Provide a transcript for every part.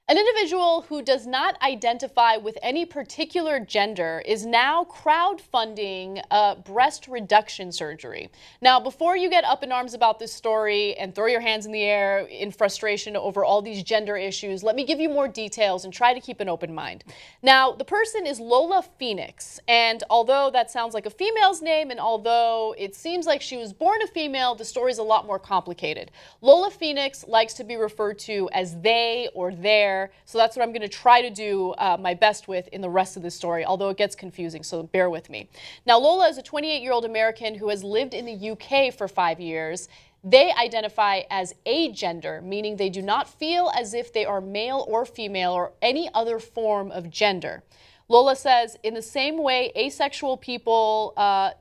An individual who does not identify with any particular gender is now crowdfunding breast reduction surgery. Now, before you get up in arms about this story and throw your hands in the air in frustration over all these gender issues, let me give you more details and try to keep an open mind. Now, the person is Lola Phoenix, and although that sounds like a female's name, and although it seems like she was born a female, the story's a lot more complicated. Lola Phoenix likes to be referred to as they or their. So that's what I'm going to try to do my best with in the rest of this story, although it gets confusing, so bear with me. Now, Lola is a 28-year-old American who has lived in the UK for 5 years. They identify as agender, meaning they do not feel as if they are male or female or any other form of gender. Lola says, in the same way asexual people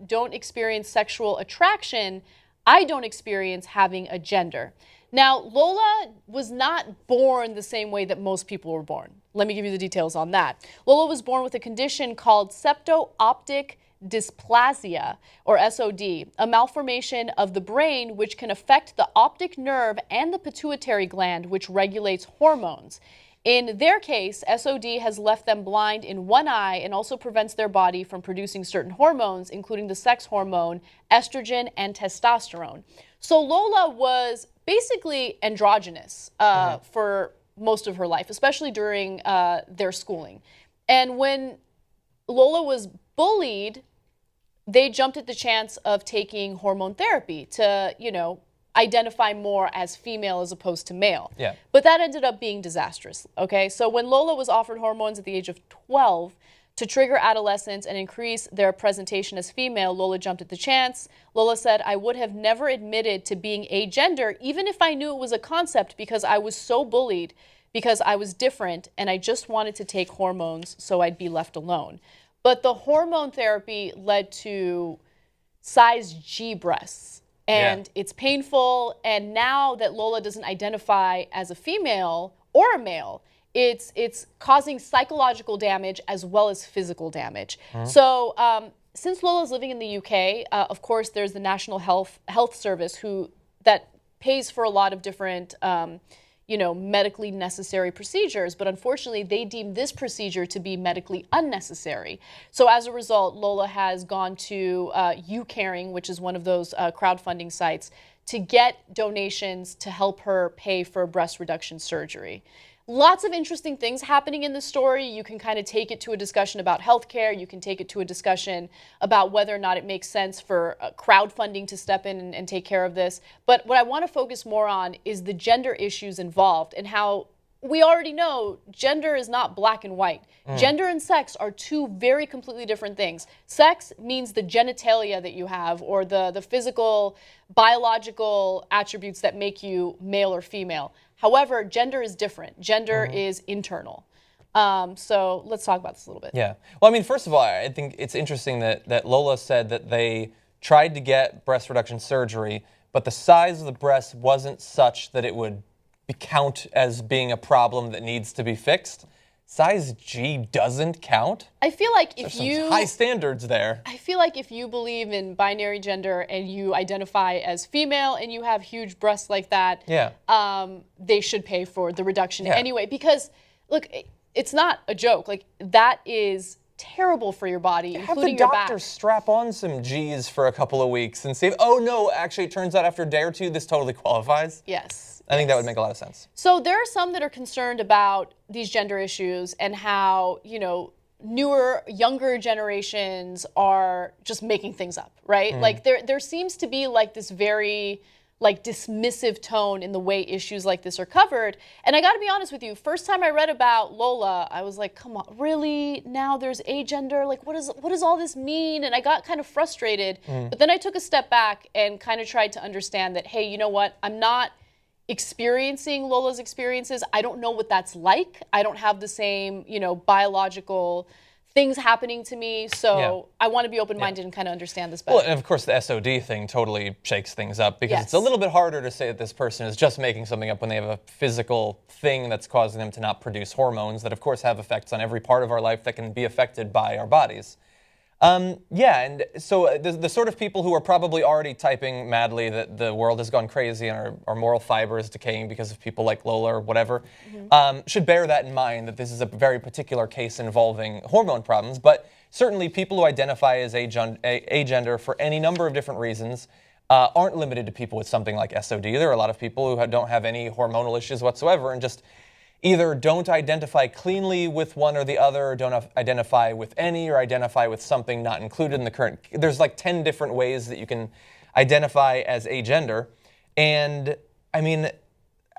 don't experience sexual attraction, I don't experience having a gender. Now, Lola was not born the same way that most people were born. Let me give you the details on that. Lola was born with a condition called septo-optic dysplasia, or SOD, a malformation of the brain which can affect the optic nerve and the pituitary gland, which regulates hormones. In their case, SOD has left them blind in one eye and also prevents their body from producing certain hormones, including the sex hormone, estrogen, and testosterone. So Lola was basically androgynous for most of her life, especially during their schooling. And when Lola was bullied, they jumped at the chance of taking hormone therapy to, identify more as female as opposed to male. Yeah. But that ended up being disastrous, okay? So when Lola was offered hormones at the age of 12 to trigger adolescence and increase their presentation as female, Lola jumped at the chance. Lola said, I would have never admitted to being agender, even if I knew it was a concept, because I was so bullied, because I was different, and I just wanted to take hormones so I'd be left alone. But the hormone therapy led to size G breasts. And it's painful, and now that Lola doesn't identify as a female or a male, it's causing psychological damage as well as physical damage. So since Lola's living in the UK, of course, there's the National Health Service that pays for a lot of different medically necessary procedures, but unfortunately they deem this procedure to be medically unnecessary. So as a result, Lola has gone to YouCaring, which is one of those crowdfunding sites, to get donations to help her pay for breast reduction surgery. Lots of interesting things happening in the story. You can kind of take it to a discussion about healthcare. You can take it to a discussion about whether or not it makes sense for crowdfunding to step in and take care of this. But what I want to focus more on is the gender issues involved and how we already know gender is not black and white. Gender and sex are two very completely different things. Sex means the genitalia that you have, or the physical, biological attributes that make you male or female. However, gender is different. Gender is internal. So let's talk about this a little bit. Yeah. Well, I mean, first of all, I think it's interesting that Lola said that they tried to get breast reduction surgery, but the size of the breast wasn't such that it would count as being a problem that needs to be fixed. Size G doesn't count. I feel like There's some high standards there. I feel like if you believe in binary gender and you identify as female and you have huge breasts like that, they should pay for the reduction anyway. Because look, it's not a joke. Like, that is terrible for your body, including your back. Have the doctor strap on some G's for a couple of weeks and see if, oh no, actually it turns out after a day or two this totally qualifies. Yes. I think that would make a lot of sense. So there are some that are concerned about these gender issues and how, newer, younger generations are just making things up, right? Like there seems to be like this very dismissive tone in the way issues like this are covered. And I got to be honest with you, first time I read about Lola, I was like, come on, really? Now there's agender? Like, what does all this mean? And I got kind of frustrated. But then I took a step back and kind of tried to understand that, hey, you know what? I'm not experiencing Lola's experiences. I don't know what that's like. I don't have the same, biological things happening to me. So I want to be open-minded and kind of understand this better. Well, and of course the SOD thing totally shakes things up because it's a little bit harder to say that this person is just making something up when they have a physical thing that's causing them to not produce hormones that of course have effects on every part of our life that can be affected by our bodies. Yeah, and so the sort of people who are probably already typing madly that the world has gone crazy and our moral fiber is decaying because of people like Lola or whatever, should bear that in mind, that this is a very particular case involving hormone problems. But certainly people who identify as agender for any number of different reasons aren't limited to people with something like SOD. There are a lot of people who don't have any hormonal issues whatsoever and just either don't identify cleanly with one or the other, or don't identify with any, or identify with something not included in the current. There's like 10 different ways that you can identify as agender. And I mean,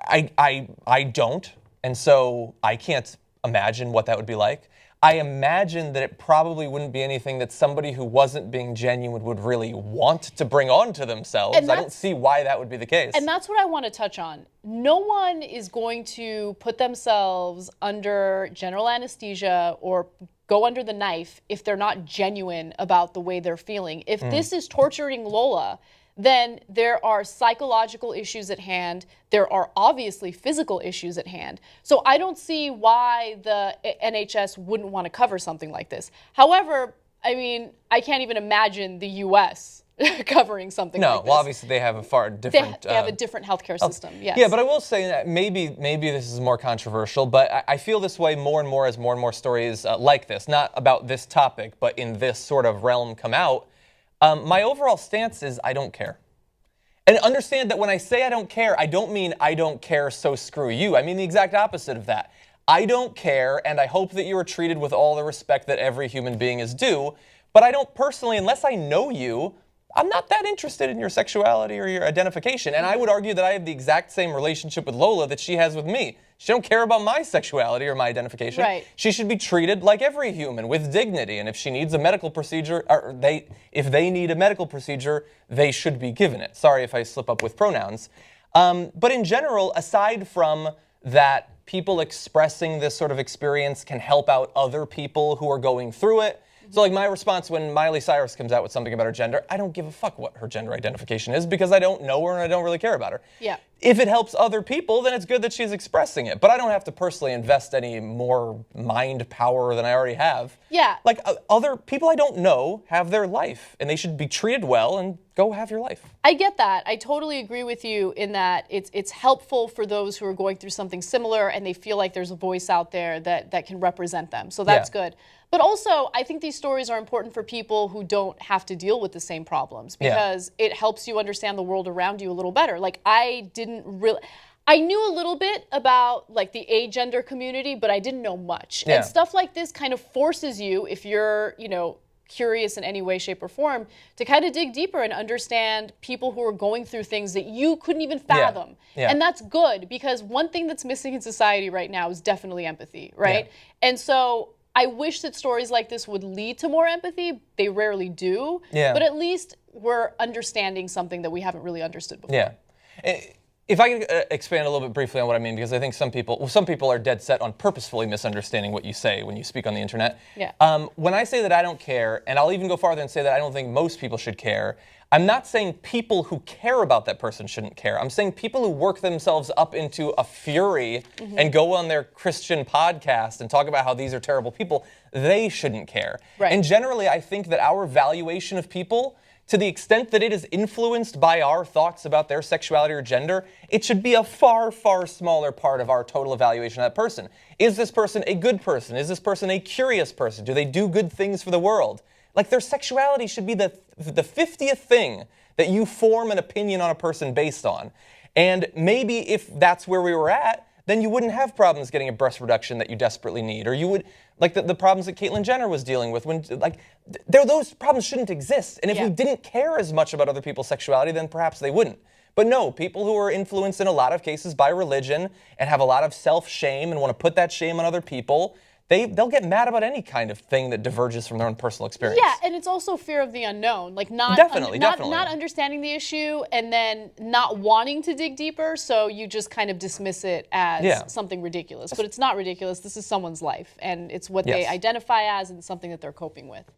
I don't. And so I can't imagine what that would be like. I imagine that it probably wouldn't be anything that somebody who wasn't being genuine would really want to bring on to themselves. I don't see why that would be the case. And that's what I want to touch on. No one is going to put themselves under general anesthesia or go under the knife if they're not genuine about the way they're feeling. If this is torturing Lola, then there are psychological issues at hand. There are obviously physical issues at hand. So I don't see why the NHS wouldn't want to cover something like this. However, I mean, I can't even imagine the U.S. covering something like this. No, well, obviously they have a far different... They have a different healthcare system, yes. Yeah, but I will say that maybe this is more controversial, but I feel this way more and more as more and more stories like this, not about this topic, but in this sort of realm come out. My overall stance is I don't care. And understand that when I say I don't care, I don't mean I don't care, so screw you. I mean the exact opposite of that. I don't care, and I hope that you are treated with all the respect that every human being is due, but I don't personally, unless I know you, I'm not that interested in your sexuality or your identification. And I would argue that I have the exact same relationship with Lola that she has with me. She don't care about my sexuality or my identification. Right. She should be treated like every human, with dignity. And if she needs a medical procedure, or if they need a medical procedure, they should be given it. Sorry if I slip up with pronouns. But in general, aside from that, people expressing this sort of experience can help out other people who are going through it. So like my response when Miley Cyrus comes out with something about her gender, I don't give a fuck what her gender identification is because I don't know her and I don't really care about her. Yeah. If it helps other people, then it's good that she's expressing it. But I don't have to personally invest any more mind power than I already have. Yeah. Like other people I don't know have their life and they should be treated well and go have your life. I get that. I totally agree with you in that it's helpful for those who are going through something similar and they feel like there's a voice out there that can represent them. So that's good. But also, I think these stories are important for people who don't have to deal with the same problems because it helps you understand the world around you a little better. Like I knew a little bit about like the agender community, but I didn't know much. And stuff like this kind of forces you, if you're, curious in any way, shape, or form, to kind of dig deeper and understand people who are going through things that you couldn't even fathom. And that's good because one thing that's missing in society right now is definitely empathy, right? And so I wish that stories like this would lead to more empathy. They rarely do, but at least we're understanding something that we haven't really understood before. Yeah. If I can expand a little bit briefly on what I mean, because I think some people are dead set on purposefully misunderstanding what you say when you speak on the internet. When I say that I don't care, and I'll even go farther and say that I don't think most people should care, I'm not saying people who care about that person shouldn't care. I'm saying people who work themselves up into a fury and go on their Christian podcast and talk about how these are terrible people, they shouldn't care. And generally, I think that our valuation of people, to the extent that it is influenced by our thoughts about their sexuality or gender, it should be a far, far smaller part of our total evaluation of that person. Is this person a good person? Is this person a curious person? Do they do good things for the world? Like their sexuality should be the 50th thing that you form an opinion on a person based on. And maybe if that's where we were at, then you wouldn't have problems getting a breast reduction that you desperately need. Or you would, like the problems that Caitlyn Jenner was dealing with, when those problems shouldn't exist. And if we didn't care as much about other people's sexuality, then perhaps they wouldn't. But no, people who are influenced in a lot of cases by religion and have a lot of self-shame and want to put that shame on other people, they'll get mad about any kind of thing that diverges from their own personal experience. Yeah, and it's also fear of the unknown, like not understanding the issue and then not wanting to dig deeper, so you just kind of dismiss it as something ridiculous. But it's not ridiculous. This is someone's life, and it's what they identify as and something that they're coping with.